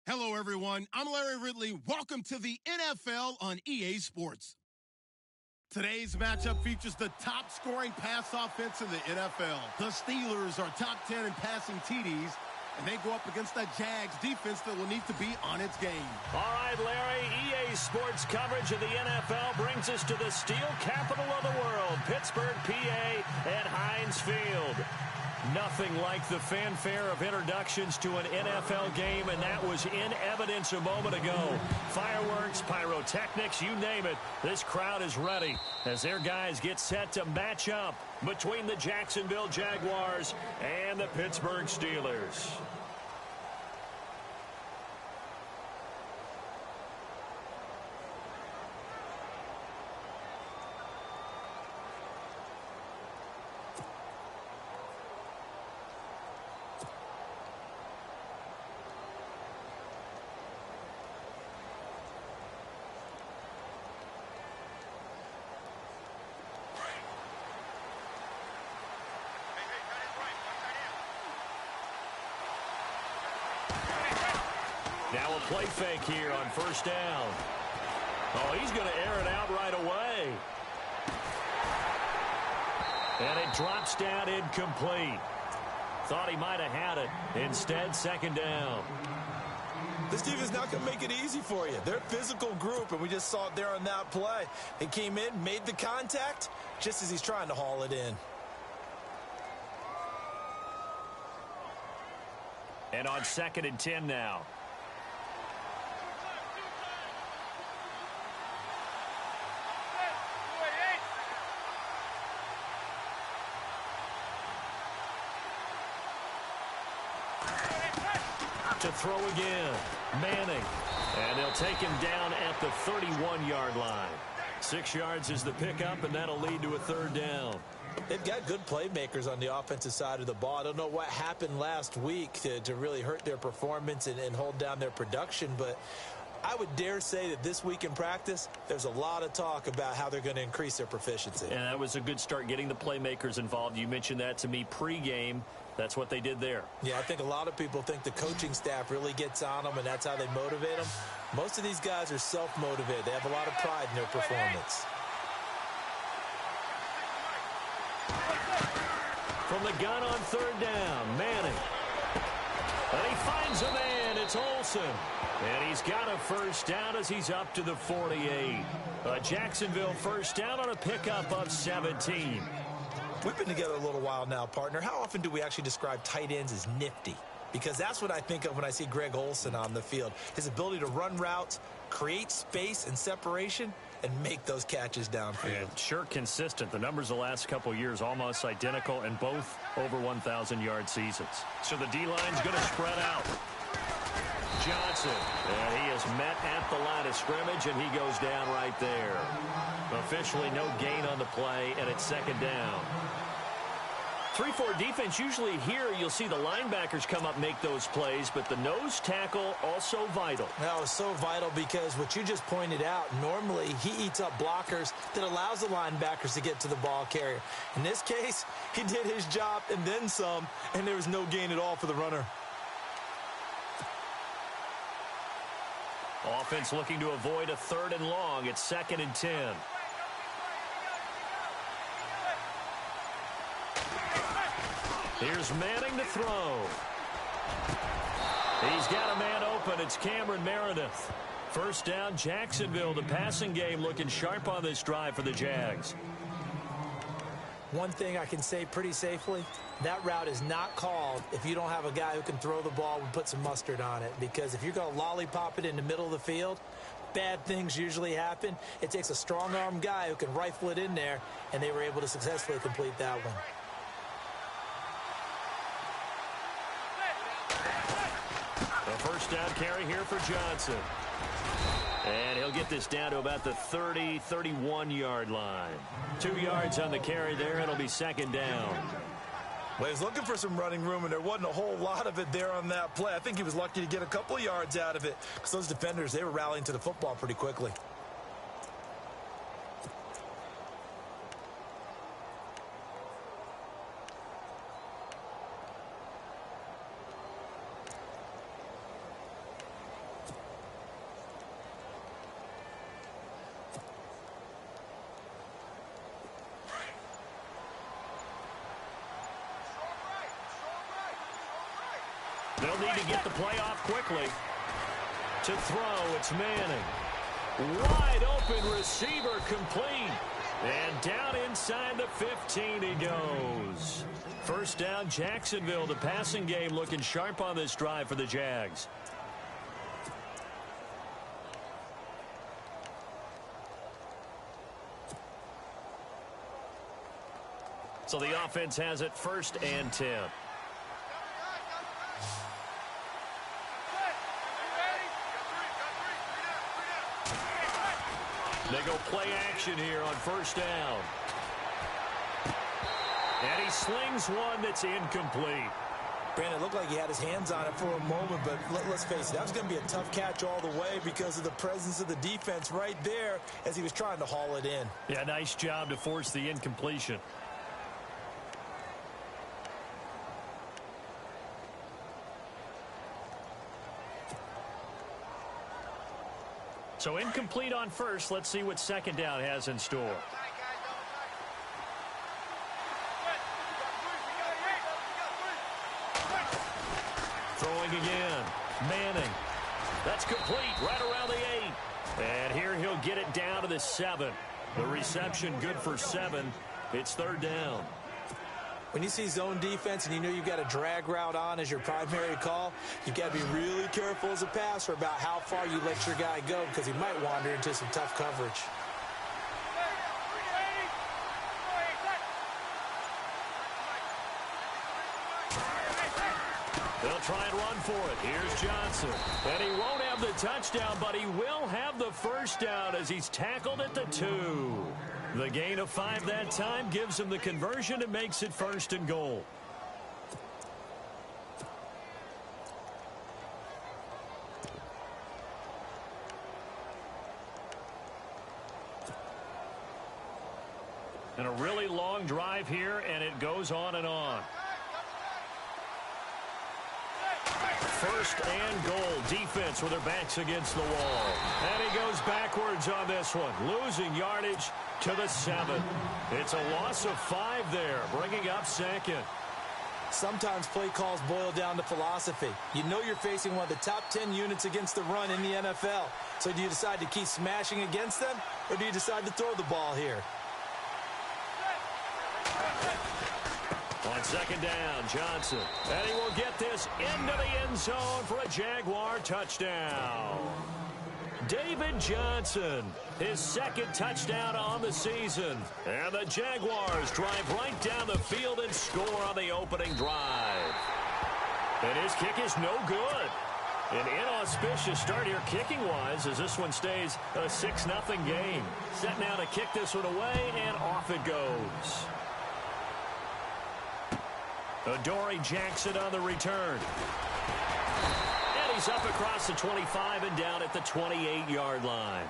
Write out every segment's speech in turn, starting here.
Hello, everyone. I'm Larry Ridley. Welcome to the NFL on EA Sports. Today's matchup features the top-scoring pass offense in the NFL. The Steelers are top 10 in passing TDs, and they go up against the Jags defense that will need to be on its game. All right, Larry, EA Sports coverage of the NFL brings us to the steel capital of the world, Pittsburgh, PA, at Heinz Field. Nothing like the fanfare of introductions to an NFL game, and that was in evidence a moment ago. Fireworks, pyrotechnics, you name it. This crowd is ready as their guys get set to match up between the Jacksonville Jaguars and the Pittsburgh Steelers. Now a play fake here on first down. Oh, he's going to air it out right away. And it drops down incomplete. Thought he might have had it. Instead, second down. This defense not going to make it easy for you. They're a physical group, and we just saw it there on that play. He came in, made the contact, just as he's trying to haul it in. And on 2nd and 10 now. To throw again, Manning, and they'll take him down at the 31-yard line. 6 yards is the pickup, and that'll lead to a third down. They've got good playmakers on the offensive side of the ball. I don't know what happened last week to really hurt their performance and hold down their production, but I would dare say that this week in practice, there's a lot of talk about how they're going to increase their proficiency. And that was a good start, getting the playmakers involved. You mentioned that to me pregame. That's what they did there. Yeah, I think a lot of people think the coaching staff really gets on them, and that's how they motivate them. Most of these guys are self-motivated. They have a lot of pride in their performance. From the gun on third down, Manning. And he finds a man. It's Olsen. And he's got a first down as he's up to the 48. A Jacksonville first down on a pickup of 17. We've been together a little while now, partner. How often do we actually describe tight ends as nifty? Because that's what I think of when I see Greg Olsen on the field. His ability to run routes, create space and separation, and make those catches downfield. And sure consistent. The numbers the last couple of years almost identical, and both over 1,000-yard seasons. So the D-line's going to spread out. Johnson, and he is met at the line of scrimmage, and he goes down right there. Officially no gain on the play, and it's second down. 3-4 defense, usually here you'll see the linebackers come up make those plays, but the nose tackle also vital. That was so vital because what you just pointed out, normally he eats up blockers that allows the linebackers to get to the ball carrier. In this case, he did his job and then some, and there was no gain at all for the runner. Offense looking to avoid a 3rd and long. It's 2nd and 10. Here's Manning to throw. He's got a man open. It's Cameron Meredith. First down, Jacksonville. The passing game looking sharp on this drive for the Jags. One thing I can say pretty safely, that route is not called if you don't have a guy who can throw the ball and put some mustard on it. Because if you're going to lollipop it in the middle of the field, bad things usually happen. It takes a strong-arm guy who can rifle it in there, and they were able to successfully complete that one. The first down carry here for Johnson. And he'll get this down to about the 30, 31-yard line. 2 yards on the carry there. It'll be second down. Well, he was looking for some running room, and there wasn't a whole lot of it there on that play. I think he was lucky to get a couple of yards out of it because those defenders, they were rallying to the football pretty quickly. They'll need to get the play off quickly. To throw, it's Manning. Wide open receiver complete. And down inside the 15 he goes. First down, Jacksonville. The passing game looking sharp on this drive for the Jags. So the offense has it 1st and 10. They go play action here on first down. And he slings one that's incomplete. Brandon, it looked like he had his hands on it for a moment, but let's face it, that was going to be a tough catch all the way because of the presence of the defense right there as he was trying to haul it in. Yeah, nice job to force the incompletion. So incomplete on first. Let's see what second down has in store. Throwing again. Manning. That's complete right around the 8. And here he'll get it down to the 7. The reception good for 7. It's 3rd down. When you see zone defense and you know you've got a drag route on as your primary call, you've got to be really careful as a passer about how far you let your guy go because he might wander into some tough coverage. They'll try and run for it. Here's Johnson. And he won't have the touchdown, but he will have the first down as he's tackled at the 2. The gain of 5 that time gives him the conversion and makes it 1st and goal. And a really long drive here, and it goes on and on. 1st and goal. Defense with their backs against the wall. And he goes backwards on this one. Losing yardage to the 7. It's a loss of 5 there, bringing up 2nd. Sometimes play calls boil down to philosophy. You know you're facing one of the top 10 units against the run in the NFL. So do you decide to keep smashing against them, or do you decide to throw the ball here? On second down, Johnson. And he will get this into the end zone for a Jaguar touchdown. David Johnson, his 2nd touchdown on the season. And the Jaguars drive right down the field and score on the opening drive. And his kick is no good. An inauspicious start here kicking-wise as this one stays a 6-0 game. Set now to kick this one away, and off it goes. Adoree Jackson on the return. And he's up across the 25 and down at the 28-yard line.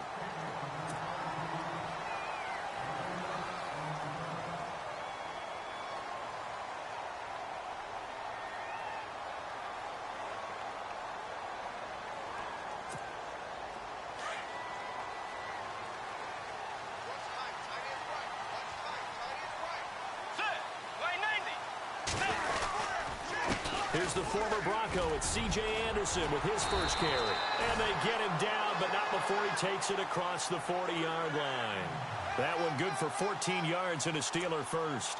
Here's the former Bronco. It's C.J. Anderson with his first carry. And they get him down, but not before he takes it across the 40-yard line. That one good for 14 yards and a Steeler first.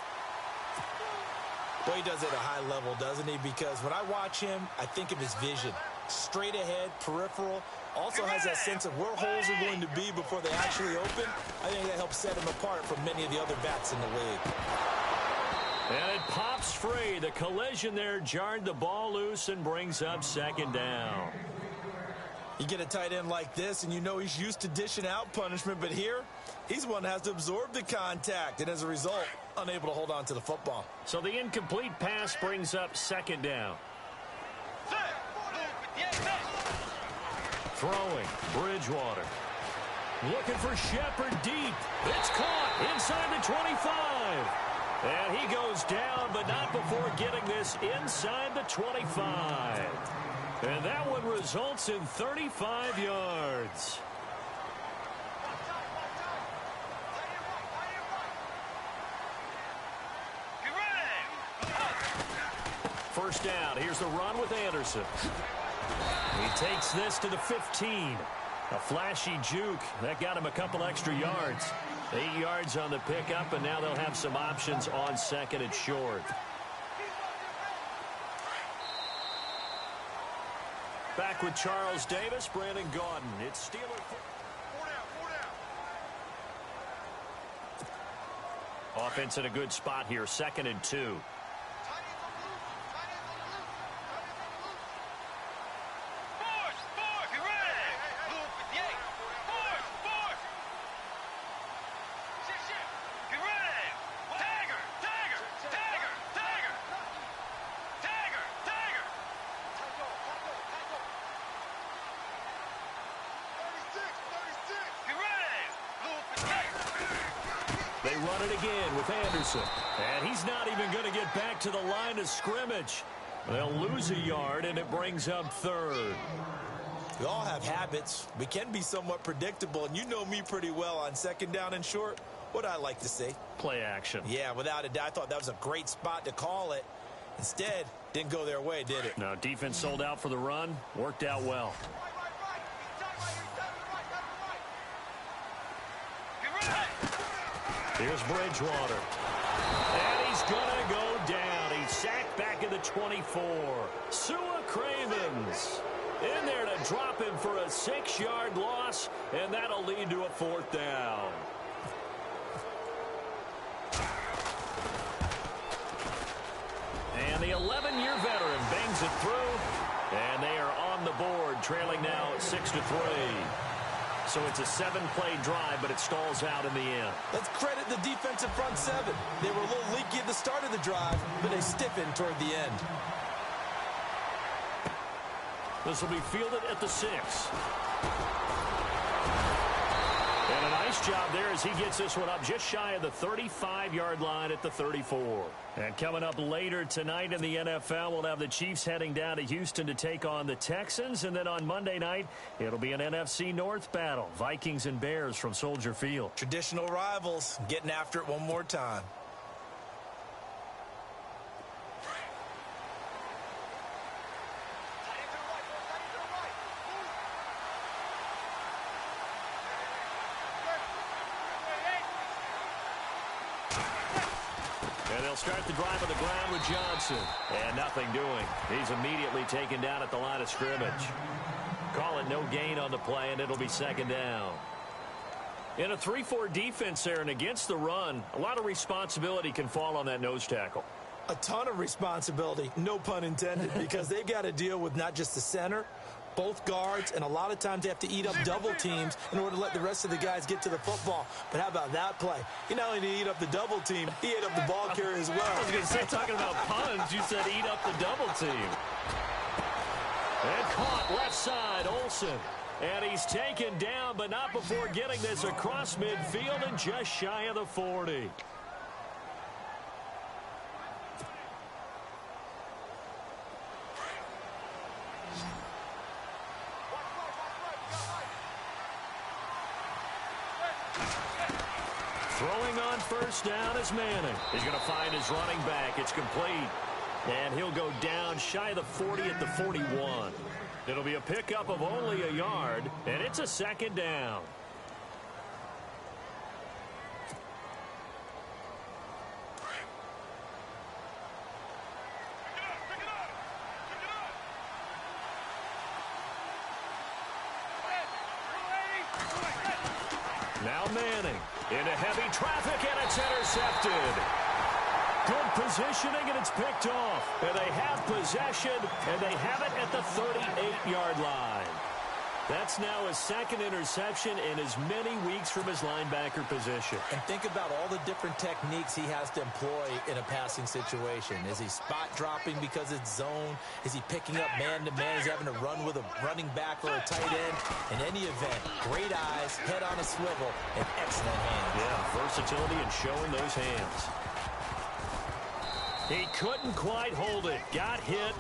Well, he does it at a high level, doesn't he? Because when I watch him, I think of his vision. Straight ahead, peripheral. Also has that sense of where holes are going to be before they actually open. I think that helps set him apart from many of the other backs in the league. And it pops free. The collision there jarred the ball loose and brings up second down. You get a tight end like this, and you know he's used to dishing out punishment, but here, he's one that has to absorb the contact, and as a result, unable to hold on to the football. So the incomplete pass brings up second down. Throwing, Bridgewater. Looking for Shepard deep. It's caught inside the 25. And he goes down, but not before getting this inside the 25. And that one results in 35 yards. First down. Here's the run with Anderson. He takes this to the 15. A flashy juke. That got him a couple extra yards. 8 yards on the pickup, and now they'll have some options on second and short. Back with Charles Davis, Brandon Gaudin. It's Steeler. Offense in a good spot here, 2nd and 2. They run it again with Anderson. And he's not even going to get back to the line of scrimmage. They'll lose a yard, and it brings up third. We all have habits. We can be somewhat predictable, and you know me pretty well on second down and short. What I like to say? Play action. Yeah, without a doubt, I thought that was a great spot to call it. Instead, didn't go their way, did it? No, defense sold out for the run. Worked out well. Here's Bridgewater. And he's going to go down. He's sacked back at the 24. Sua Cravens in there to drop him for a 6-yard loss, and that'll lead to a 4th down. And the 11-year veteran bangs it through, and they are on the board, trailing now 6-3. So it's a 7-play drive, but it stalls out in the end. Let's credit the defensive front 7. They were a little leaky at the start of the drive, but they stiffened toward the end. This will be fielded at the 6. And a nice job there as he gets this one up just shy of the 35-yard line at the 34. And coming up later tonight in the NFL, we'll have the Chiefs heading down to Houston to take on the Texans. And then on Monday night, it'll be an NFC North battle. Vikings and Bears from Soldier Field. Traditional rivals getting after it one more time. Start the drive on the ground with Johnson. And nothing doing. He's immediately taken down at the line of scrimmage. Call it no gain on the play, and it'll be 2nd down. In a 3-4 defense there and against the run, a lot of responsibility can fall on that nose tackle. A ton of responsibility, no pun intended, because they've got to deal with not just the center, both guards, and a lot of times they have to eat up double teams in order to let the rest of the guys get to the football. But how about that play? He not only did he eat up the double team, he ate up the ball carrier as well. I was going to say, talking about puns, you said eat up the double team. And caught left side, Olsen. And he's taken down, but not before getting this across midfield and just shy of the 40. Throwing on first down is Manning. He's going to find his running back. It's complete. And he'll go down shy of the 40 at the 41. It'll be a pickup of only a yard, and it's a second down. Now Manning into heavy traffic, and it's intercepted. Good positioning, and it's picked off. And they have possession, and they have it at the 38-yard line. That's now his second interception in as many weeks from his linebacker position. And think about all the different techniques he has to employ in a passing situation. Is he spot dropping because it's zone? Is he picking up man-to-man? Is he having to run with a running back or a tight end? In any event, great eyes, head on a swivel, and excellent hands. Yeah, versatility and showing those hands. He couldn't quite hold it. Got hit.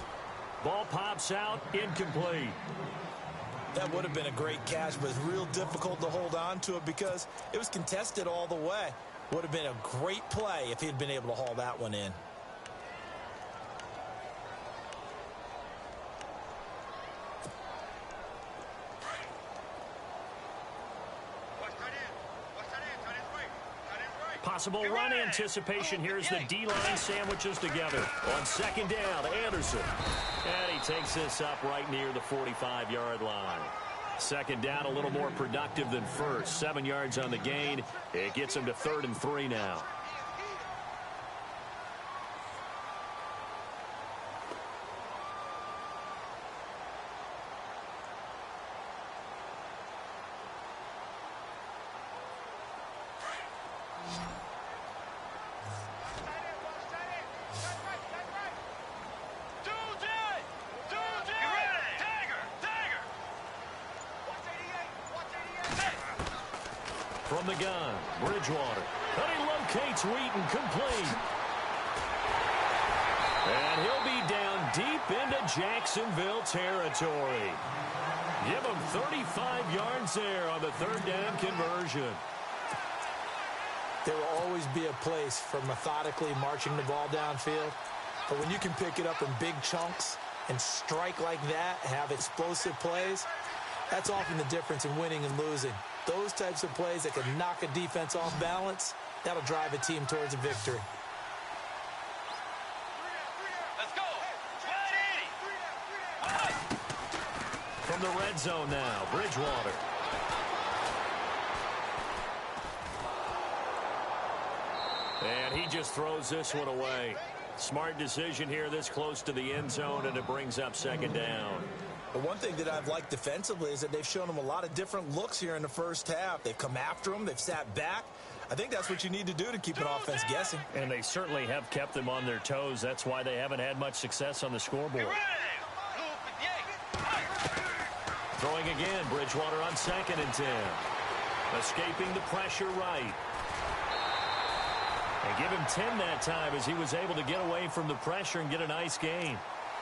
Ball pops out. Incomplete. That would have been a great catch, but it's real difficult to hold on to it because it was contested all the way. Would have been a great play if he had been able to haul that one in. Possible run anticipation here as the D-line sandwiches together. On second down, Anderson. And he takes this up right near the 45-yard line. Second down, a little more productive than first. 7 yards on the gain. It gets him to 3rd and 3 now. From the gun, Bridgewater. And he locates Wheaton, complete. And he'll be down deep into Jacksonville territory. Give him 35 yards there on the 3rd down conversion. There will always be a place for methodically marching the ball downfield. But when you can pick it up in big chunks and strike like that, have explosive plays, that's often the difference in winning and losing. Those types of plays that can knock a defense off balance, that'll drive a team towards a victory. Let's go. From the red zone now, Bridgewater. And he just throws this one away. Smart decision here this close to the end zone, and it brings up second down. The one thing that I've liked defensively is that they've shown him a lot of different looks here in the first half. They've come after him. They've sat back. I think that's what you need to do to keep an offense guessing. And they certainly have kept them on their toes. That's why they haven't had much success on the scoreboard. Throwing again, Bridgewater on 2nd and 10. Escaping the pressure right. And give him 10 that time as he was able to get away from the pressure and get a nice gain.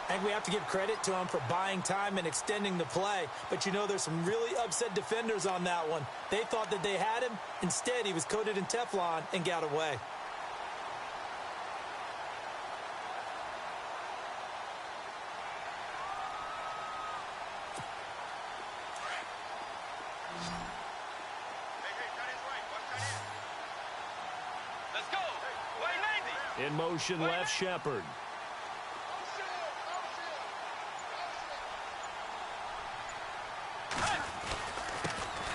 I think we have to give credit to him for buying time and extending the play. But, you know, there's some really upset defenders on that one. They thought that they had him. Instead, he was coated in Teflon and got away. Let's go. In motion left, Shepard.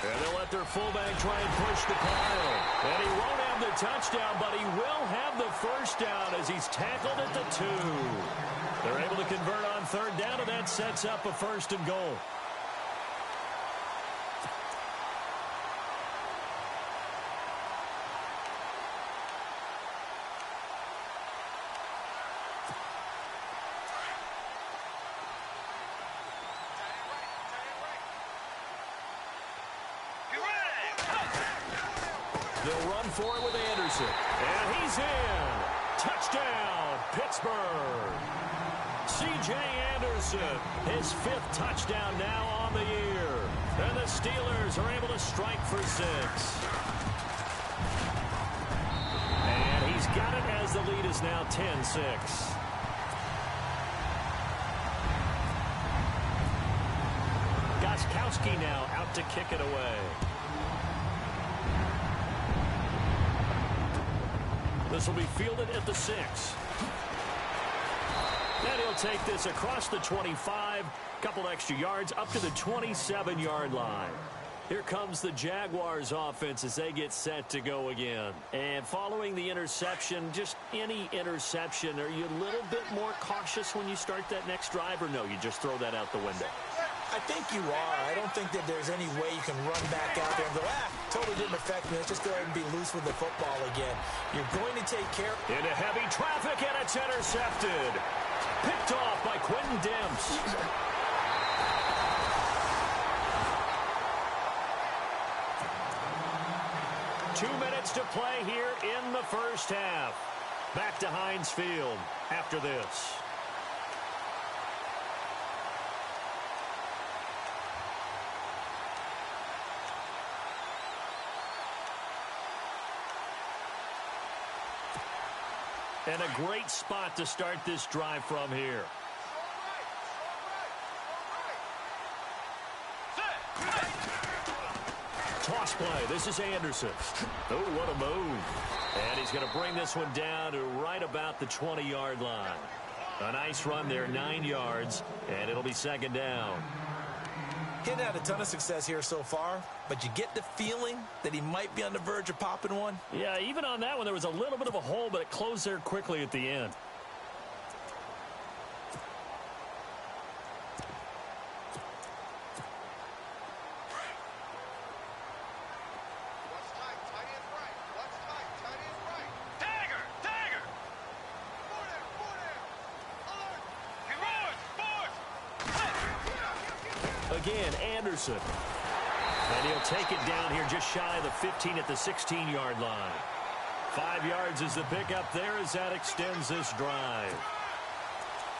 And they'll let their fullback try and push the pile. And he won't have the touchdown, but he will have the first down as he's tackled at the 2. They're able to convert on 3rd down, and that sets up a 1st and goal. They'll run for it with Anderson. And he's in. Touchdown, Pittsburgh. C.J. Anderson, his 5th touchdown now on the year. And the Steelers are able to strike for 6. And he's got it as the lead is now 10-6. Gostkowski now out to kick it away. This will be fielded at the 6. And he'll take this across the 25, couple extra yards up to the 27-yard line. Here comes the Jaguars offense as they get set to go again. And following the interception, just any interception, are you a little bit more cautious when you start that next drive, or no, you just throw that out the window? I think you are. I don't think that there's any way you can run back out there and go, totally didn't affect me. Let's just go ahead and be loose with the football again. You're going to take care. Into heavy traffic, and it's intercepted. Picked off by Quentin Demps. Two minutes to play here in the first half. Back to Heinz Field after this. And a great spot to start this drive from here. Toss play. This is Anderson. Oh, what a move. And he's going to bring this one down to right about the 20-yard line. A nice run there, 9 yards, and it'll be 2nd down. Getting had a ton of success here so far, but you get the feeling that he might be on the verge of popping one. Yeah, even on that one, there was a little bit of a hole, but it closed there quickly at the end. Again, Anderson. And he'll take it down here just shy of the 15 at the 16-yard line. 5 yards is the pickup there as that extends this drive.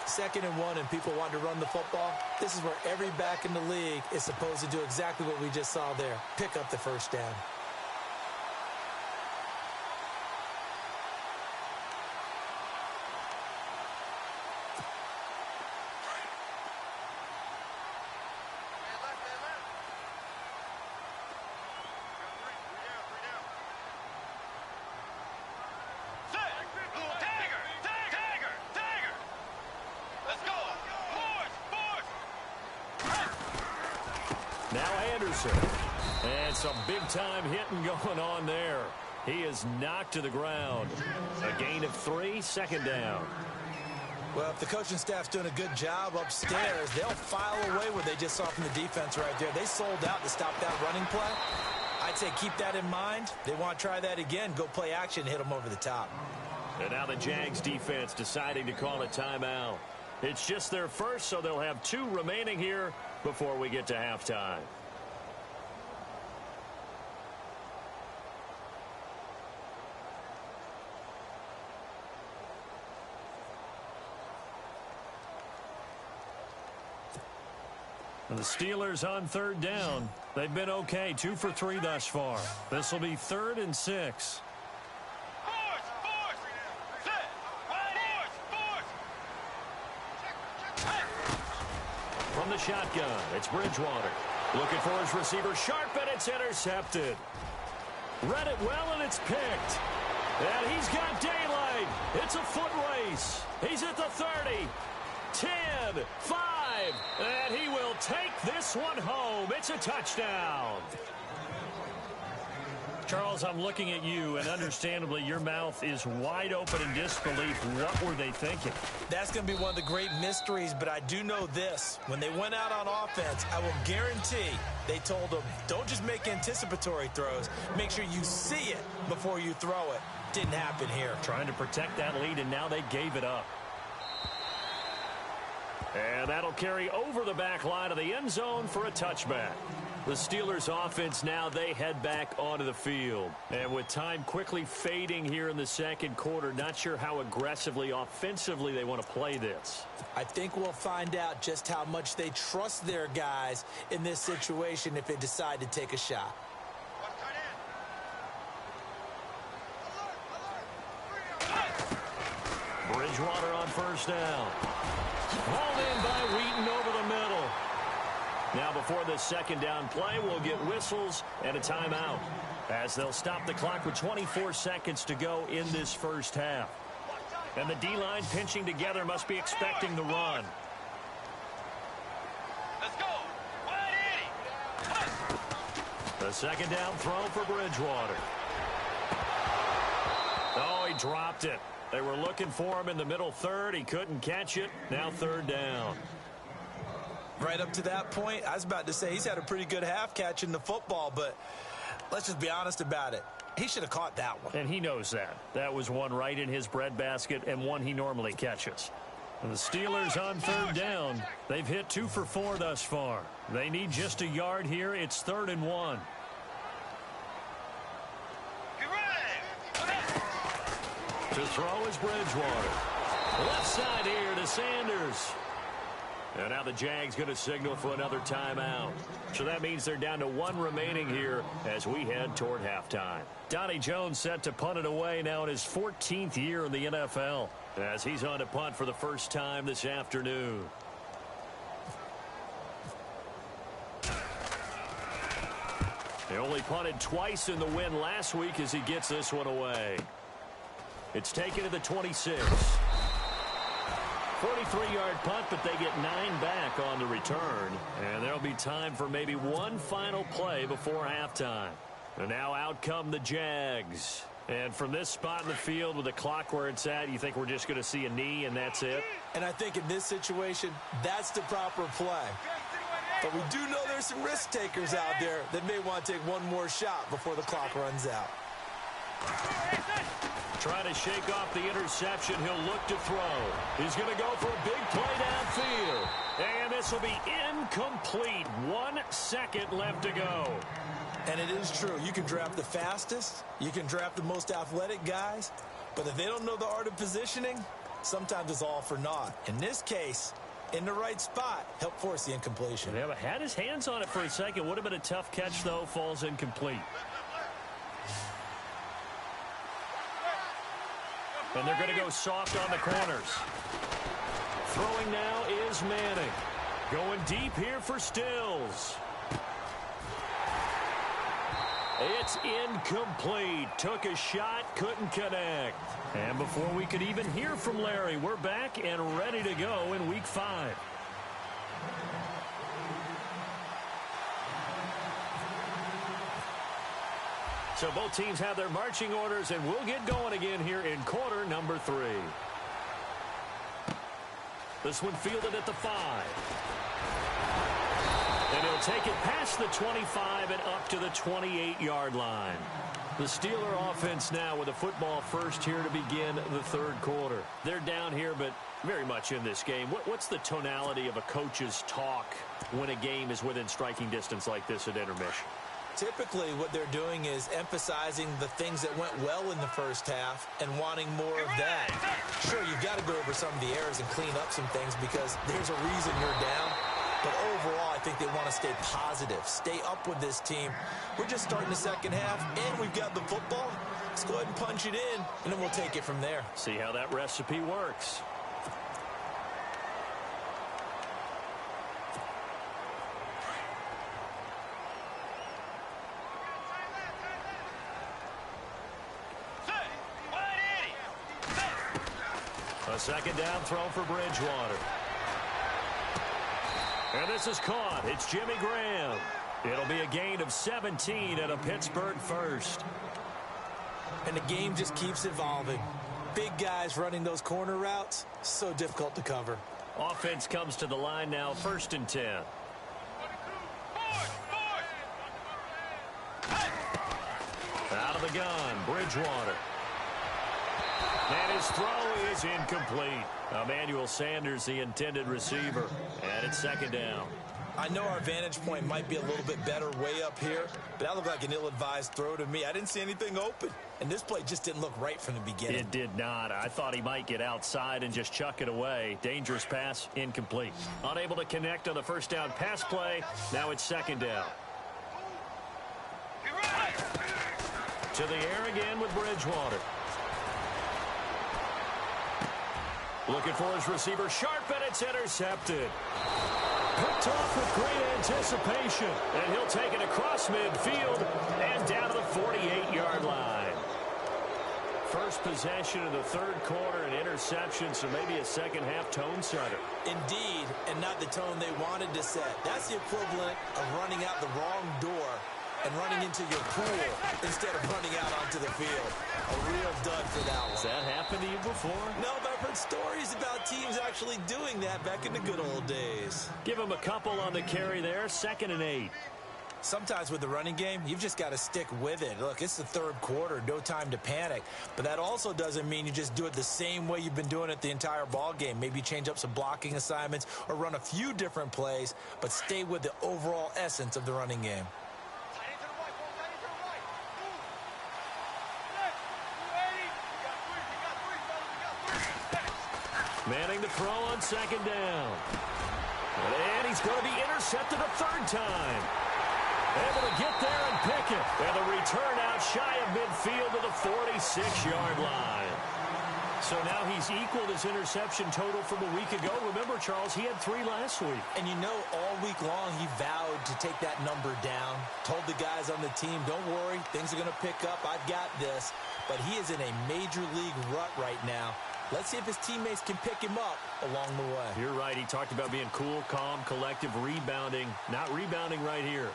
2nd and 1 and people want to run the football. This is where every back in the league is supposed to do exactly what we just saw there. Pick up the first down. Now Anderson. And some big-time hitting going on there. He is knocked to the ground. A gain of 3, 2nd down. Well, if the coaching staff's doing a good job upstairs, they'll file away what they just saw from the defense right there. They sold out to stop that running play. I'd say keep that in mind. They want to try that again. Go play action, hit them over the top. And now the Jags defense deciding to call a timeout. It's just their first, so they'll have 2 remaining here before we get to halftime. And the Steelers on 3rd down. They've been okay, 2 for 3 thus far. This will be 3rd and 6. From the shotgun, it's Bridgewater. Looking for his receiver, Sharp, and it's intercepted. Read it well, and it's picked. And he's got daylight. It's a foot race. He's at the 30. 10, 5, and he will take this one home. It's a touchdown. Charles, I'm looking at you, and understandably, your mouth is wide open in disbelief. What were they thinking? That's going to be one of the great mysteries, but I do know this. When they went out on offense, I will guarantee they told them, don't just make anticipatory throws. Make sure you see it before you throw it. Didn't happen here. Trying to protect that lead, and now they gave it up. And that'll carry over the back line of the end zone for a touchback. The Steelers offense now, they head back onto the field. And with time quickly fading here in the second quarter, not sure how aggressively, offensively they want to play this. I think we'll find out just how much they trust their guys in this situation if they decide to take a shot. Bridgewater on first down. Hauled in by Wheaton over the middle. Now before this second down play, we'll get whistles and a timeout, as they'll stop the clock with 24 seconds to go in this first half. And the D-line pinching together must be expecting the run. Let's go. 180. The second down throw for Bridgewater. Oh, he dropped it. They were looking for him in the middle third. He couldn't catch it. Now third down. Right up to that point, I was about to say he's had a pretty good half catching the football, but let's just be honest about it. He should have caught that one. And he knows that. That was one right in his breadbasket and one he normally catches. And the Steelers on third down. They've hit 2 for 4 thus far. They need just a yard here. It's 3rd and 1. To throw is Bridgewater. Left side here to Sanders. And now the Jags going to signal for another timeout. So that means they're down to 1 remaining here as we head toward halftime. Donnie Jones set to punt it away now in his 14th year in the NFL, as he's on to punt for the first time this afternoon. He only punted twice in the win last week as he gets this one away. It's taken to the 26. 43-yard punt, but they get 9 back on the return. And there'll be time for maybe one final play before halftime. And now out come the Jags. And from this spot in the field with the clock where it's at, you think we're just going to see a knee and that's it? And I think in this situation, that's the proper play. But we do know there's some risk takers out there that may want to take one more shot before the clock runs out. Trying to shake off the interception. He'll look to throw. He's going to go for a big play downfield. And this will be incomplete. 1 second left to go. And it is true. You can draft the fastest. You can draft the most athletic guys. But if they don't know the art of positioning, sometimes it's all for naught. In this case, in the right spot, help force the incompletion. Yeah, but had his hands on it for a second. Would have been a tough catch, though. Falls incomplete. And they're going to go soft on the corners. Throwing now is Manning. Going deep here for Stills. It's incomplete. Took a shot, couldn't connect. And before we could even hear from Larry, we're back and ready to go in Week 5. So both teams have their marching orders, and we'll get going again here in quarter number 3. This one fielded at the 5. And he'll take it past the 25 and up to the 28-yard line. The Steeler offense now with a football first here to begin the third quarter. They're down here, but very much in this game. What's the tonality of a coach's talk when a game is within striking distance like this at intermission? Typically, what they're doing is emphasizing the things that went well in the first half and wanting more of that. Sure, you've got to go over some of the errors and clean up some things because there's a reason you're down. But overall, I think they want to stay positive, stay up with this team. We're just starting the second half, and we've got the football. Let's go ahead and punch it in, and then we'll take it from there. See how that recipe works. A second down throw for Bridgewater. And this is caught. It's Jimmy Graham. It'll be a gain of 17 and a Pittsburgh first. And the game just keeps evolving. Big guys running those corner routes, so difficult to cover. Offense comes to the line now, 1st and 10. Out of the gun, Bridgewater. And his throw is incomplete. Emmanuel Sanders, the intended receiver. And it's second down. I know our vantage point might be a little bit better way up here, but that looked like an ill-advised throw to me. I didn't see anything open, and this play just didn't look right from the beginning. It did not. I thought he might get outside and just chuck it away. Dangerous pass, incomplete. Unable to connect on the first down pass play. Now it's second down. To the air again with Bridgewater. Looking for his receiver, sharp, and it's intercepted. Picked off with great anticipation, and he'll take it across midfield and down to the 48-yard line. First possession of the third quarter, an interception, so maybe a second-half tone setter. Indeed, and not the tone they wanted to set. That's the equivalent of running out the wrong door and running into your pool instead of running out onto the field. A real dud for that one. Has that happened to you before? No, but I've heard stories about teams actually doing that back in the good old days. Give him a couple on the carry there, 2nd and 8. Sometimes with the running game, you've just got to stick with it. Look, it's the third quarter, no time to panic. But that also doesn't mean you just do it the same way you've been doing it the entire ball game. Maybe change up some blocking assignments or run a few different plays, but stay with the overall essence of the running game. Manning the throw on second down. And he's going to be intercepted a third time. Able to get there and pick it. And the return out shy of midfield to the 46-yard line. So now he's equaled his interception total from a week ago. Remember, Charles, he had 3 last week. And you know, all week long he vowed to take that number down. Told the guys on the team, don't worry, things are going to pick up. I've got this. But he is in a major league rut right now. Let's see if his teammates can pick him up along the way. You're right. He talked about being cool, calm, collective, rebounding. Not rebounding right here.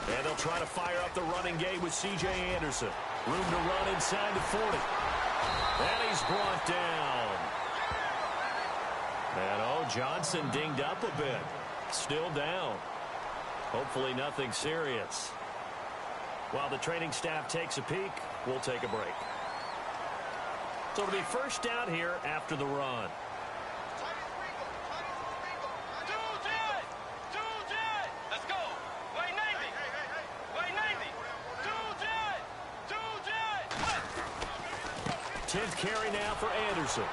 And they'll try to fire up the running game with C.J. Anderson. Room to run inside the 40. And he's brought down. And, Johnson dinged up a bit. Still down. Hopefully nothing serious. While the training staff takes a peek, we'll take a break. So it'll be first down here after the run. Let's go. Way 90. Way 90. 10th carry now for Anderson.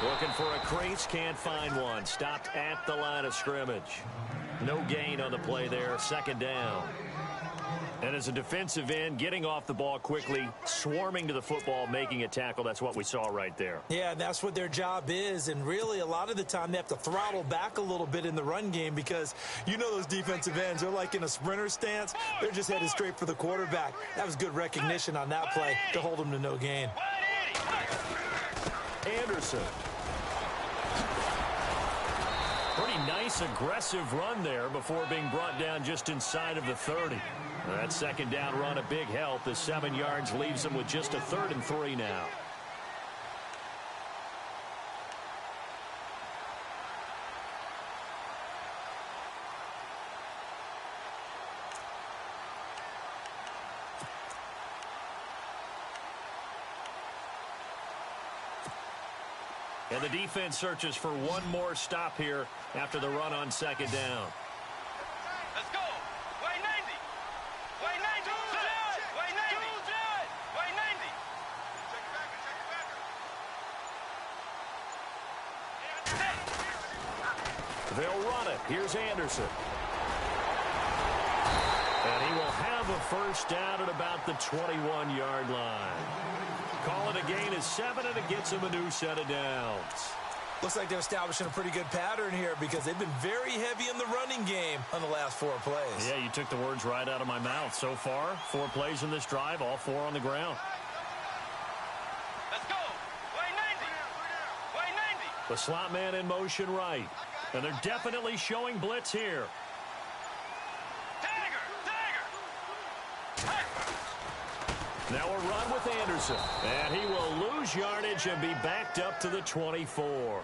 Looking for a crease, can't find one. Stopped at the line of scrimmage. No gain on the play there, second down. And as a defensive end, getting off the ball quickly, swarming to the football, making a tackle, that's what we saw right there. Yeah, and that's what their job is. And really, a lot of the time, they have to throttle back a little bit in the run game because you know those defensive ends, they're like in a sprinter stance. They're just headed straight for the quarterback. That was good recognition on that play to hold them to no gain. Anderson. Pretty nice, aggressive run there before being brought down just inside of the 30. That second down run a big help. The 7 yards leaves them with just a 3rd and 3 now. And the defense searches for one more stop here after the run on second down. Let's go. Way 90. Way 90. Way 90. Way 90. They'll run it. Here's Anderson. And he will have a first down at about the 21-yard line. Call it a gain of 7, and it gets him a new set of downs. Looks like they're establishing a pretty good pattern here because they've been very heavy in the running game on the last 4 plays. Yeah, you took the words right out of my mouth. So far, 4 plays in this drive, all 4 on the ground. Let's go. Way 90. Way 90. The slot man in motion right. And they're definitely showing blitz here. Now a run with Anderson. And he will lose yardage and be backed up to the 24.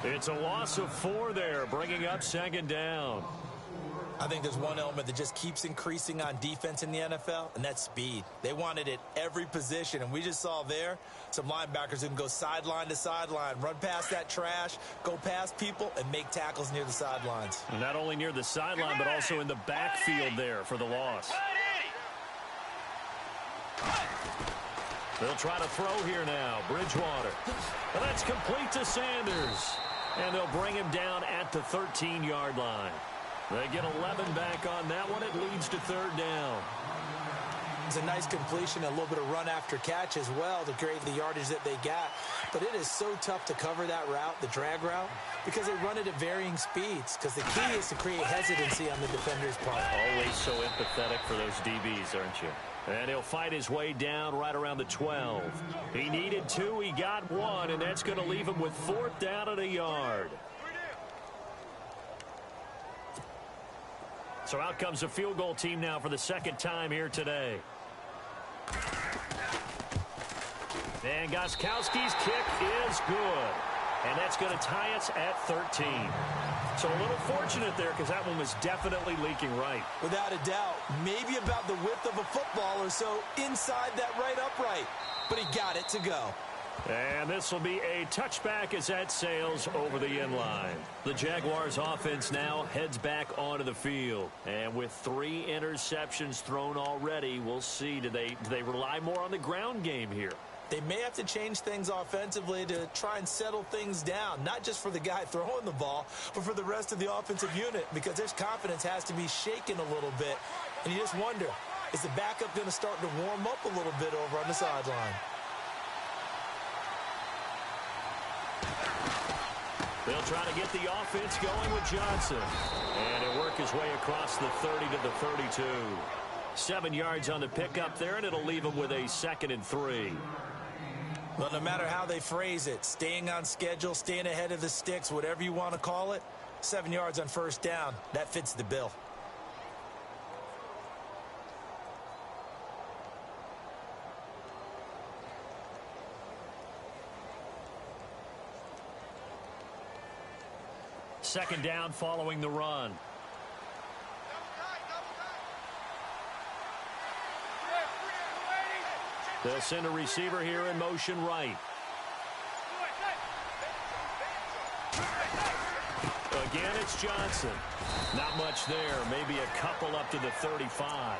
It's a loss of 4 there, bringing up second down. I think there's one element that just keeps increasing on defense in the NFL, and that's speed. They want it at every position, and we just saw there some linebackers who can go sideline to sideline, run past that trash, go past people, and make tackles near the sidelines. And not only near the sideline, but also in the backfield there for the loss. They'll try to throw here now. Bridgewater. And that's complete to Sanders. And they'll bring him down at the 13-yard line. They get 11 back on that one. It leads to third down. It's a nice completion, a little bit of run after catch as well to create the yardage that they got. But it is so tough to cover that route, the drag route, because they run it at varying speeds. Because the key is to create hesitancy on the defender's part. Always so empathetic for those DBs, aren't you? And he'll fight his way down right around the 12. He needed 2, he got 1, and that's going to leave him with 4th down at a yard. So out comes the field goal team now for the second time here today. And Gostkowski's kick is good. And that's going to tie us at 13. So a little fortunate there because that one was definitely leaking right. Without a doubt. Maybe about the width of a football or so inside that right upright. But he got it to go. And this will be a touchback as that sails over the end line. The Jaguars offense now heads back onto the field. And with 3 interceptions thrown already, we'll see. Do they rely more on the ground game here? They may have to change things offensively to try and settle things down, not just for the guy throwing the ball, but for the rest of the offensive unit, because their confidence has to be shaken a little bit. And you just wonder, is the backup going to start to warm up a little bit over on the sideline? They'll try to get the offense going with Johnson. And he'll work his way across the 30 to the 32. 7 yards on the pickup there, and it'll leave him with a 2nd and 3. Well, no matter how they phrase it, staying on schedule, staying ahead of the sticks, whatever you want to call it, 7 yards on first down, that fits the bill. Second down following the run. They'll send a receiver here in motion right. Again, it's Johnson. Not much there. Maybe a couple up to the 35.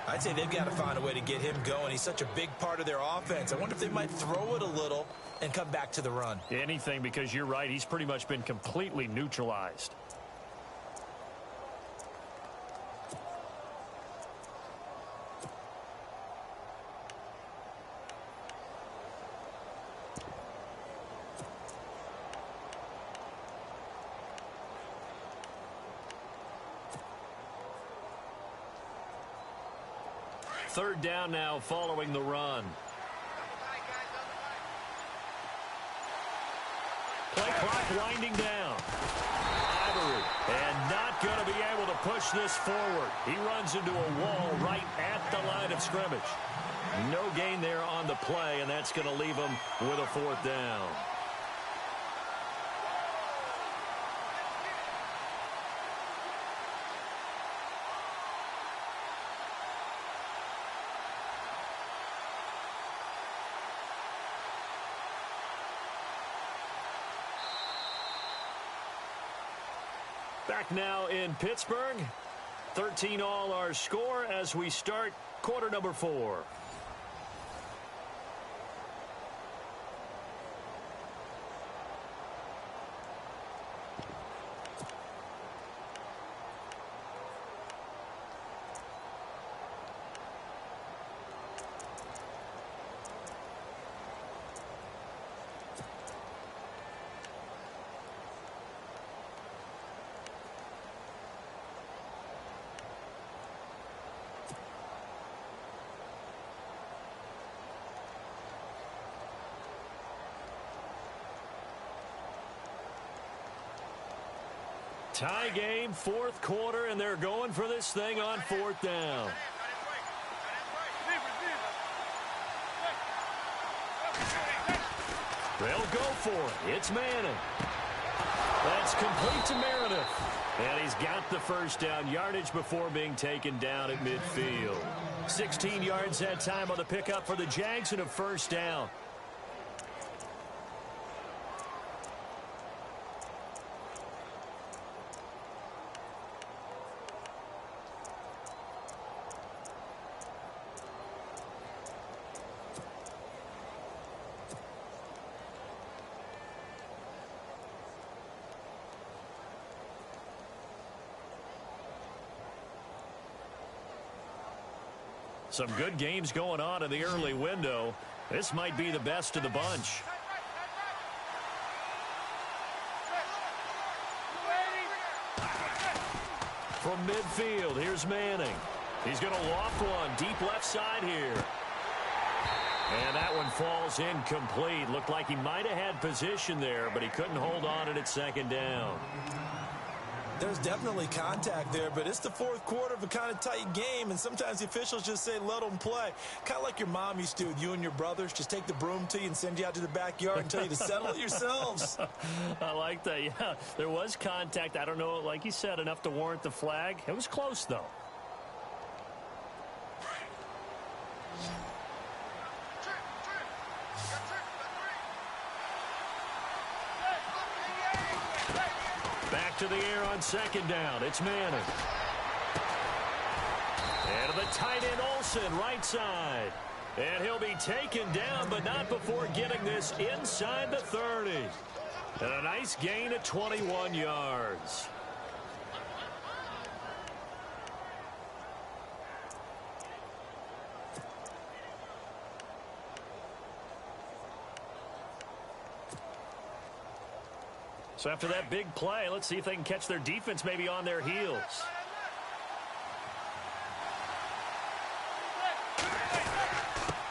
I'd say they've got to find a way to get him going. He's such a big part of their offense. I wonder if they might throw it a little and come back to the run. Anything, because you're right. He's pretty much been completely neutralized. Third down now following the run. Play clock winding down. Ivory, and not going to be able to push this forward. He runs into a wall right at the line of scrimmage. No gain there on the play, and that's going to leave him with a 4th down. Back now in Pittsburgh. 13 all our score as we start quarter number 4. Tie game, 4th quarter, and they're going for this thing on 4th down. They'll go for it. It's Manning. That's complete to Meredith. And he's got the first down, yardage before being taken down at midfield. 16 yards that time on the pickup for the Jags and a first down. Some good games going on in the early window. This might be the best of the bunch. From midfield, here's Manning. He's going to loft one deep left side here. And that one falls incomplete. Looked like he might have had position there, but he couldn't hold on at second down. There's definitely contact there, but it's the fourth quarter of a kind of tight game, and sometimes the officials just say, let them play. Kind of like your mom used to with you and your brothers. Just take the broom to you and send you out to the backyard and tell you to settle it yourselves. I like that. Yeah, there was contact. I don't know, like you said, enough to warrant the flag. It was close, though. Back to the air on second down. It's Manning. And to the tight end, Olsen, right side. And he'll be taken down, but not before getting this inside the 30. And a nice gain of 21 yards. So after that big play, let's see if they can catch their defense maybe on their heels.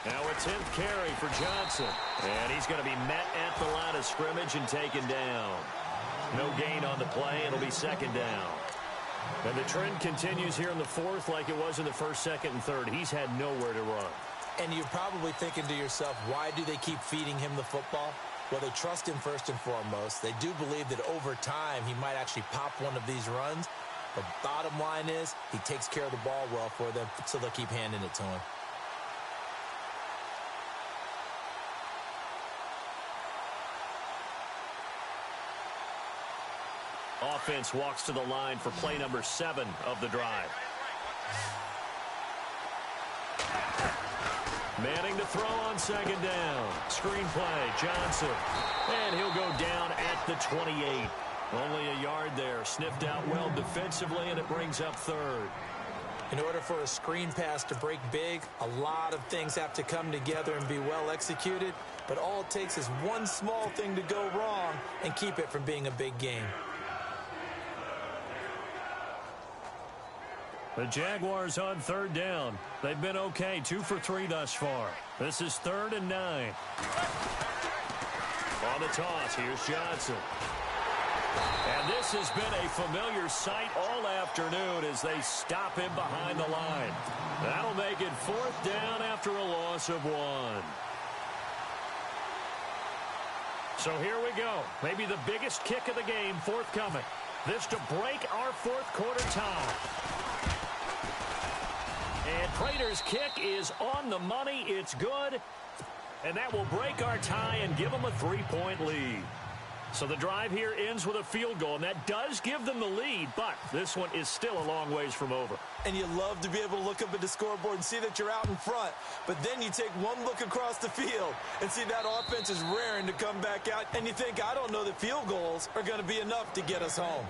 Now a 10th carry for Johnson. And he's going to be met at the line of scrimmage and taken down. No gain on the play. It'll be second down. And the trend continues here in the fourth like it was in the first, second, and third. He's had nowhere to run. And you're probably thinking to yourself, why do they keep feeding him the football? Well, they trust him first and foremost. They do believe that over time he might actually pop one of these runs. The bottom line is he takes care of the ball well for them, so they'll keep handing it to him. Offense walks to the line for play number 7 of the drive. Manning to throw on second down. Screen play, Johnson. And he'll go down at the 28. Only a yard there. Sniffed out well defensively, and it brings up third. In order for a screen pass to break big, a lot of things have to come together and be well executed. But all it takes is one small thing to go wrong and keep it from being a big game. The Jaguars on third down. They've been okay, 2 for 3 thus far. This is 3rd and 9. On the toss, here's Johnson. And this has been a familiar sight all afternoon as they stop him behind the line. That'll make it 4th down after a loss of 1. So here we go. Maybe the biggest kick of the game forthcoming. This to break our fourth quarter tie. And Prater's kick is on the money. It's good. And that will break our tie and give them a 3-point lead. So the drive here ends with a field goal, and that does give them the lead, but this one is still a long ways from over. And you love to be able to look up at the scoreboard and see that you're out in front. But then you take one look across the field and see that offense is raring to come back out. And you think, I don't know that field goals are going to be enough to get us home.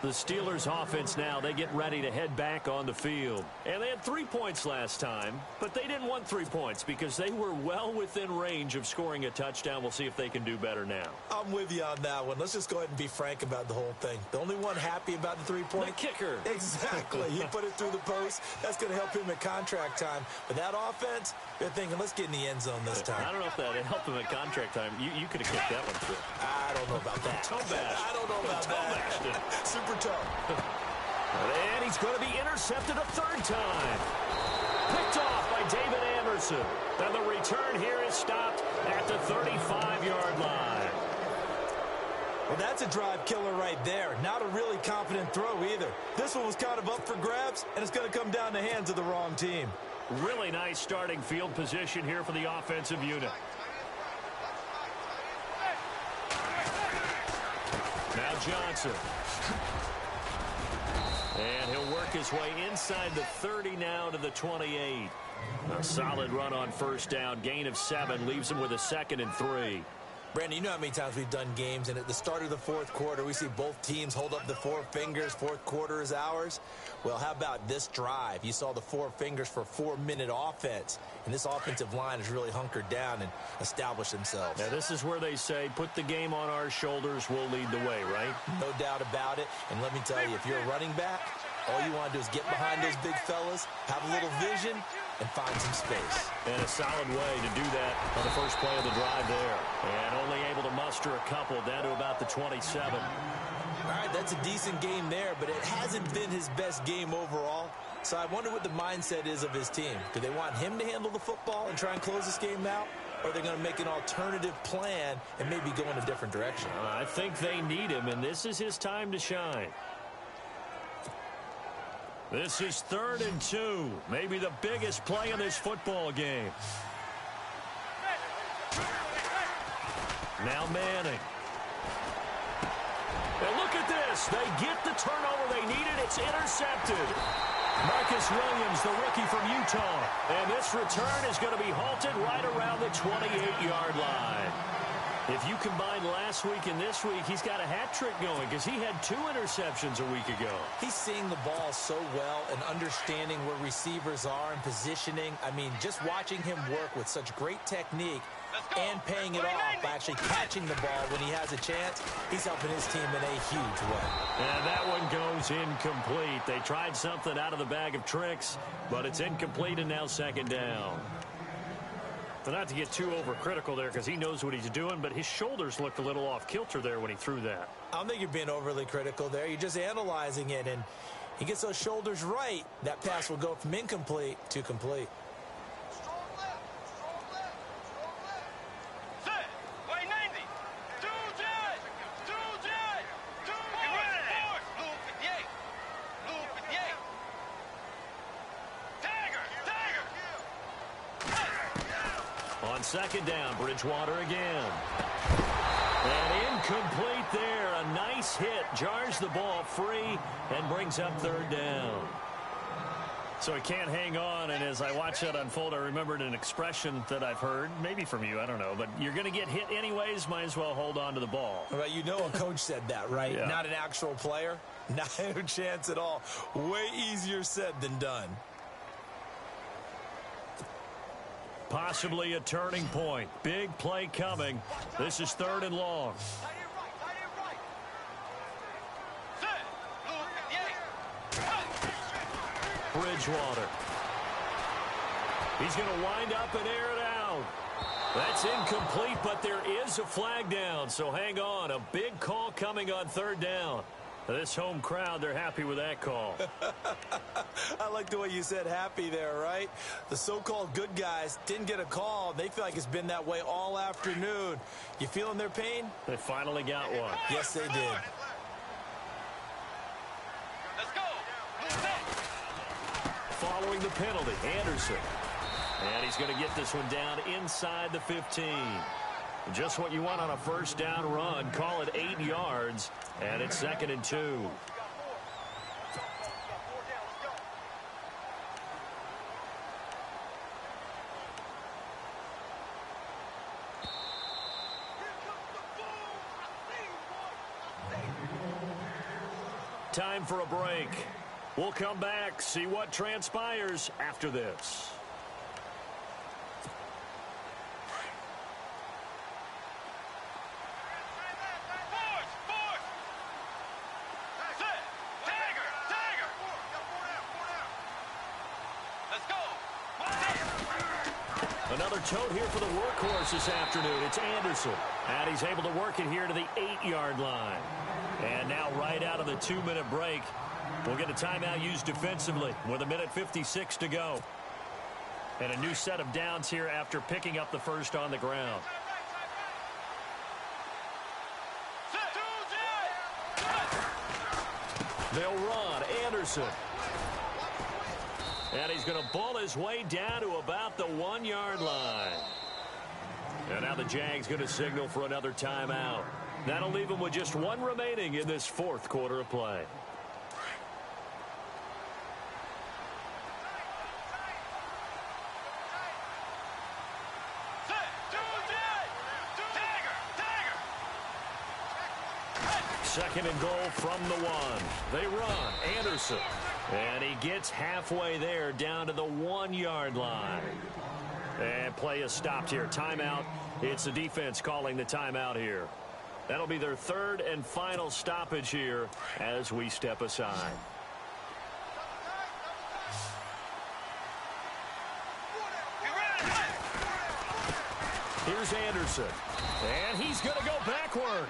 The Steelers offense now, they get ready to head back on the field. And they had 3 points last time, but they didn't want 3 points because they were well within range of scoring a touchdown. We'll see if they can do better now. I'm with you on that one. Let's just go ahead and be frank about the whole thing. The only one happy about the 3-point. The kicker. Exactly. He put it through the post. That's going to help him at contract time. But that offense, they're thinking, let's get in the end zone this time. I don't know if that helped him at contract time. You could have kicked that one through. I don't know about that. Toe bash. I don't know about that. Super toe. And he's going to be intercepted a 3rd time. Picked off by David Anderson. And the return here is stopped at the 35-yard line. Well, that's a drive killer right there. Not a really confident throw either. This one was kind of up for grabs, and it's going to come down the hands of the wrong team. Really nice starting field position here for the offensive unit. Now Johnson. And he'll work his way inside the 30 now to the 28. A solid run on first down. Gain of 7 leaves him with a 2nd and 3. Brandon, you know how many times we've done games, and at the start of the fourth quarter, we see both teams hold up the 4 fingers. Fourth quarter is ours. Well, how about this drive? You saw the 4 fingers for 4-minute offense, and this offensive line has really hunkered down and established themselves. Now, this is where they say, put the game on our shoulders, we'll lead the way, right? No doubt about it. And let me tell you, if you're a running back, all you want to do is get behind those big fellas, have a little vision, and find some space. And a solid way to do that on the first play of the drive there. And only able to muster a couple down to about the 27. All right, that's a decent game there, but it hasn't been his best game overall. So I wonder what the mindset is of his team. Do they want him to handle the football and try and close this game out? Or are they going to make an alternative plan and maybe go in a different direction? I think they need him, and this is his time to shine. This is 3rd and 2. Maybe the biggest play in this football game. Now Manning. And look at this. They get the turnover they needed. It's intercepted. Marcus Williams, the rookie from Utah. And this return is going to be halted right around the 28-yard line. If you combine last week and this week, he's got a hat trick going because he had 2 interceptions a week ago. He's seeing the ball so well and understanding where receivers are and positioning. I mean, just watching him work with such great technique and paying it off by actually catching the ball when he has a chance, he's helping his team in a huge way. And that one goes incomplete. They tried something out of the bag of tricks, but it's incomplete and now 2nd down. But not to get too overcritical there because he knows what he's doing, but his shoulders looked a little off kilter there when he threw that. I don't think you're being overly critical there. You're just analyzing it, and he gets those shoulders right. That pass will go from incomplete to complete. On 2nd down, Bridgewater again. And incomplete there. A nice hit. Jars the ball free and brings up 3rd down. So he can't hang on, and as I watch that unfold, I remembered an expression that I've heard, maybe from you, I don't know, but you're going to get hit anyways, might as well hold on to the ball. Well, you know a coach said that, right? Yeah. Not an actual player. Not a chance at all. Way easier said than done. Possibly a turning point. Big play coming. This is 3rd and long. Bridgewater. He's going to wind up and air it out. That's incomplete, but there is a flag down, so hang on. A big call coming on 3rd down. This home crowd, they're happy with that call. I like the way you said happy there, right? The so-called good guys didn't get a call. They feel like it's been that way all afternoon. You feeling their pain? They finally got one. Yes, they did. Let's go. Following the penalty, Anderson. And he's going to get this one down inside the 15. Just what you want on a first down run. Call it 8 yards, and it's 2nd and 2. Time for a break. We'll come back, see what transpires after this. Another tote here for the workhorse this afternoon. It's Anderson. And he's able to work it here to the 8-yard line. And now right out of the 2-minute break, we'll get a timeout used defensively with 1:56 to go. And a new set of downs here after picking up the first on the ground. Anderson. And he's going to bull his way down to about the 1-yard line. And now the Jags going to signal for another timeout. That'll leave him with just one remaining in this fourth quarter of play. Second and goal from the 1. They run. Anderson. And he gets halfway there down to the 1-yard line. And play is stopped here. Timeout. It's the defense calling the timeout here. That'll be their third and final stoppage here as we step aside. Here's Anderson. And he's going to go backward.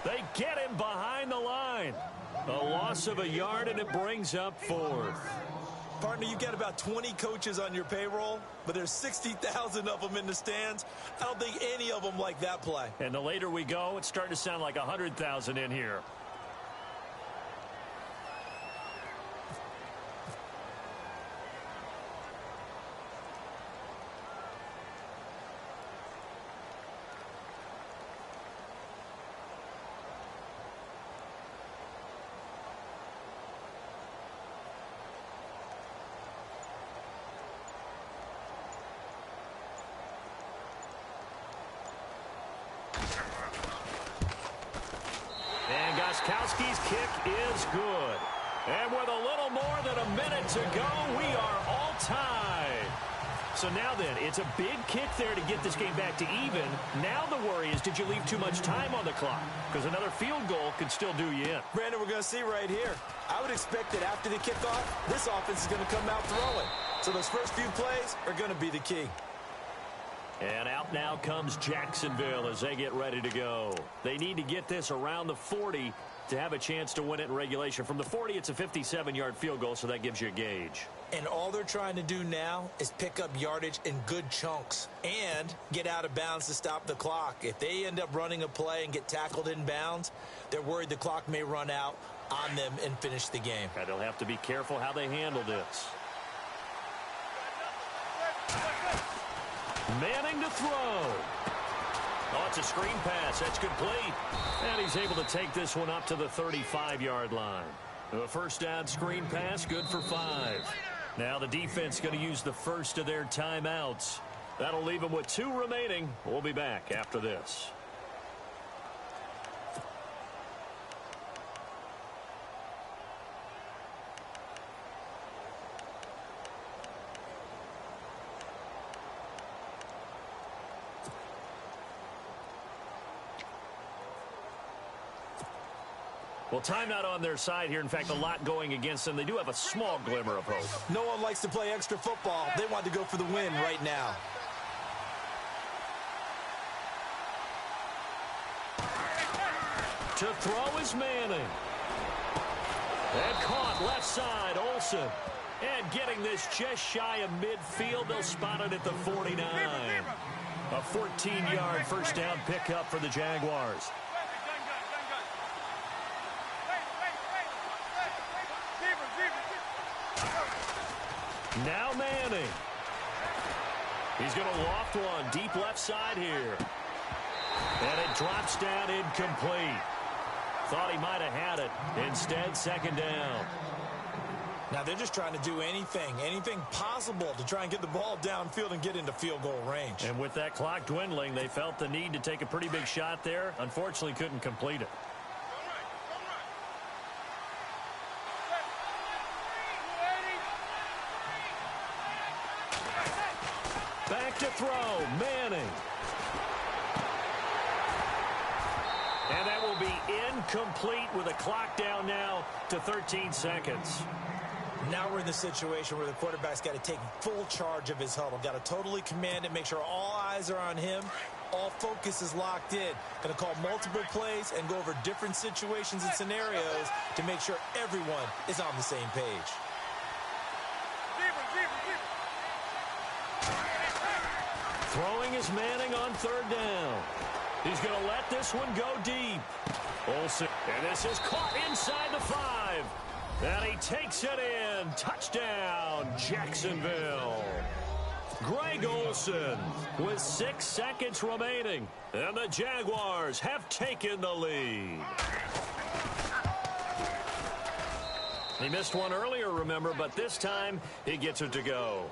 They get him behind the line. A loss of a yard, and it brings up fourth. Partner, you've got about 20 coaches on your payroll, but there's 60,000 of them in the stands. I don't think any of them like that play. And the later we go, it's starting to sound like 100,000 in here. Gostkowski's kick is good. And with a little more than a minute to go, we are all tied. So now then, it's a big kick there to get this game back to even. Now the worry is, did you leave too much time on the clock? Because another field goal could still do you in. Brandon, we're going to see right here. I would expect that after the kickoff, this offense is going to come out throwing. So those first few plays are going to be the key. And out now comes Jacksonville as they get ready to go. They need to get this around the 40 to have a chance to win it in regulation. From the 40, it's a 57-yard field goal, so that gives you a gauge. And all they're trying to do now is pick up yardage in good chunks and get out of bounds to stop the clock. If they end up running a play and get tackled in bounds, they're worried the clock may run out on them and finish the game. And they'll have to be careful how they handle this. Manning to throw. Oh, it's a screen pass. That's complete. And he's able to take this one up to the 35-yard line. A first down screen pass, good for 5. Now the defense going to use the first of their timeouts. That'll leave them with 2 remaining. We'll be back after this. Well, timeout on their side here. In fact, a lot going against them. They do have a small glimmer of hope. No one likes to play extra football. They want to go for the win right now. To throw is Manning. And caught left side, Olsen. And getting this just shy of midfield. They'll spot it at the 49. A 14-yard first down pickup for the Jaguars. Now Manning. He's going to loft one deep left side here. And it drops down incomplete. Thought he might have had it. Instead, second down. Now they're just trying to do anything possible to try and get the ball downfield and get into field goal range. And with that clock dwindling, they felt the need to take a pretty big shot there. Unfortunately, couldn't complete it. Back to throw, Manning. And that will be incomplete with a clock down now to 13 seconds. Now we're in the situation where the quarterback's got to take full charge of his huddle. Got to totally command it, make sure all eyes are on him. All focus is locked in. Going to call multiple plays and go over different situations and scenarios to make sure everyone is on the same page. Throwing is Manning on third down. He's going to let this one go deep. Olsen, and this is caught inside the 5. And he takes it in. Touchdown, Jacksonville. Greg Olsen with 6 seconds remaining. And the Jaguars have taken the lead. He missed one earlier, remember, but this time he gets it to go.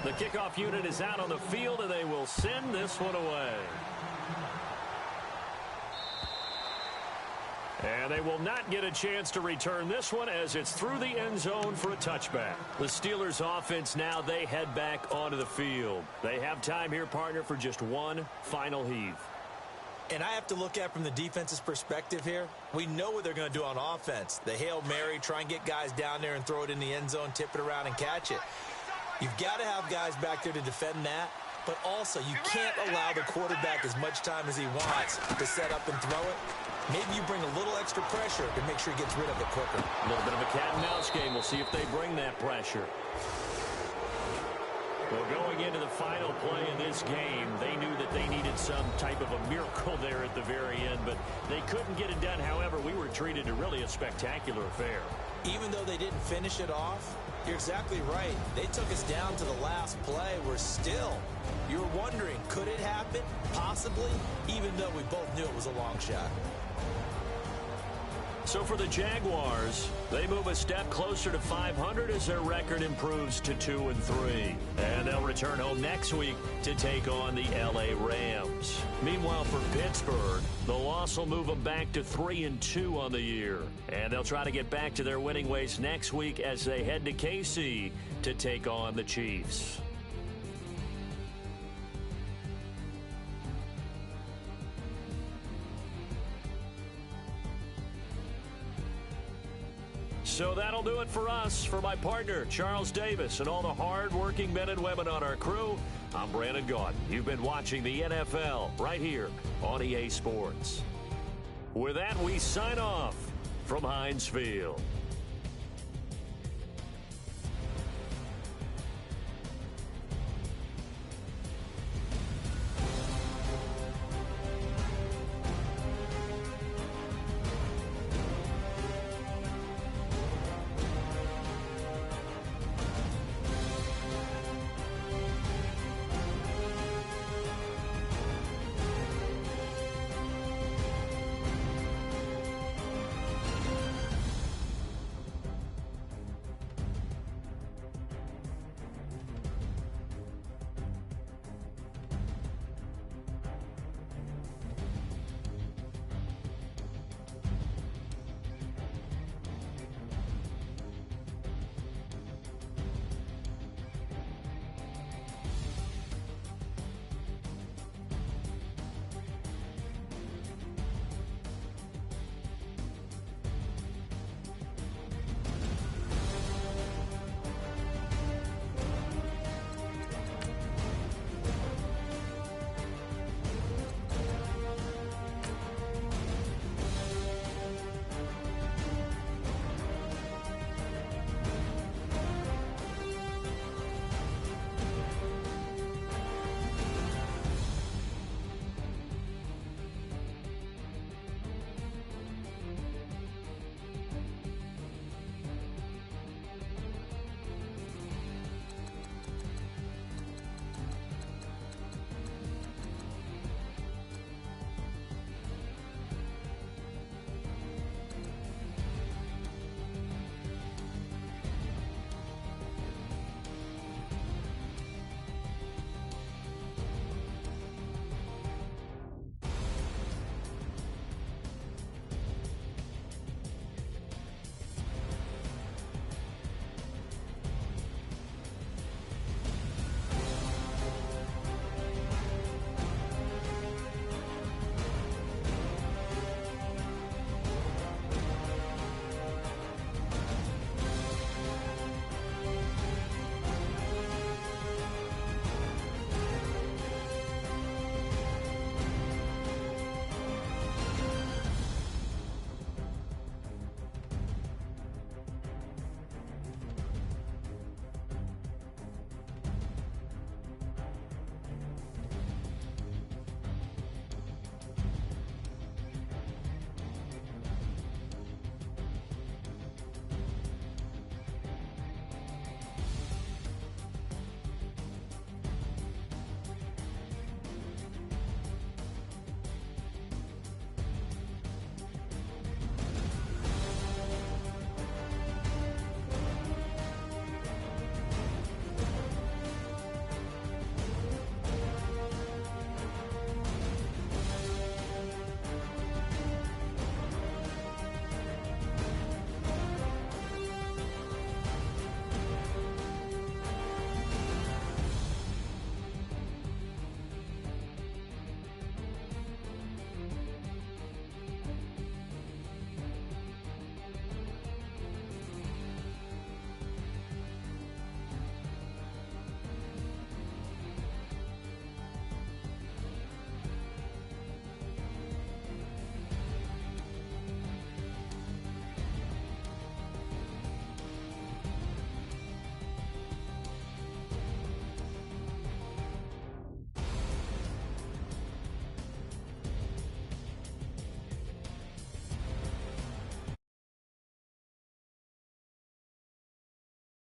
The kickoff unit is out on the field, and they will send this one away. And they will not get a chance to return this one as it's through the end zone for a touchback. The Steelers offense now, they head back onto the field. They have time here, partner, for just one final heave. And I have to look at it from the defense's perspective here. We know what they're going to do on offense. The Hail Mary, try and get guys down there and throw it in the end zone, tip it around and catch it. You've got to have guys back there to defend that. But also, you can't allow the quarterback as much time as he wants to set up and throw it. Maybe you bring a little extra pressure to make sure he gets rid of it quicker. A little bit of a cat-and-mouse game. We'll see if they bring that pressure. Well, going into the final play in this game, they knew that they needed some type of a miracle there at the very end, but they couldn't get it done. However, we were treated to really a spectacular affair. Even though they didn't finish it off, you're exactly right. They took us down to the last play. We're still, you're wondering, could it happen? Possibly, even though we both knew it was a long shot. So for the Jaguars, they move a step closer to 500 as their record improves to 2-3. And they'll return home next week to take on the L.A. Rams. Meanwhile, for Pittsburgh, the loss will move them back to 3-2 on the year. And they'll try to get back to their winning ways next week as they head to KC to take on the Chiefs. So that'll do it for us. For my partner, Charles Davis, and all the hard-working men and women on our crew, I'm Brandon Gaudin. You've been watching the NFL right here on EA Sports. With that, we sign off from Heinz Field.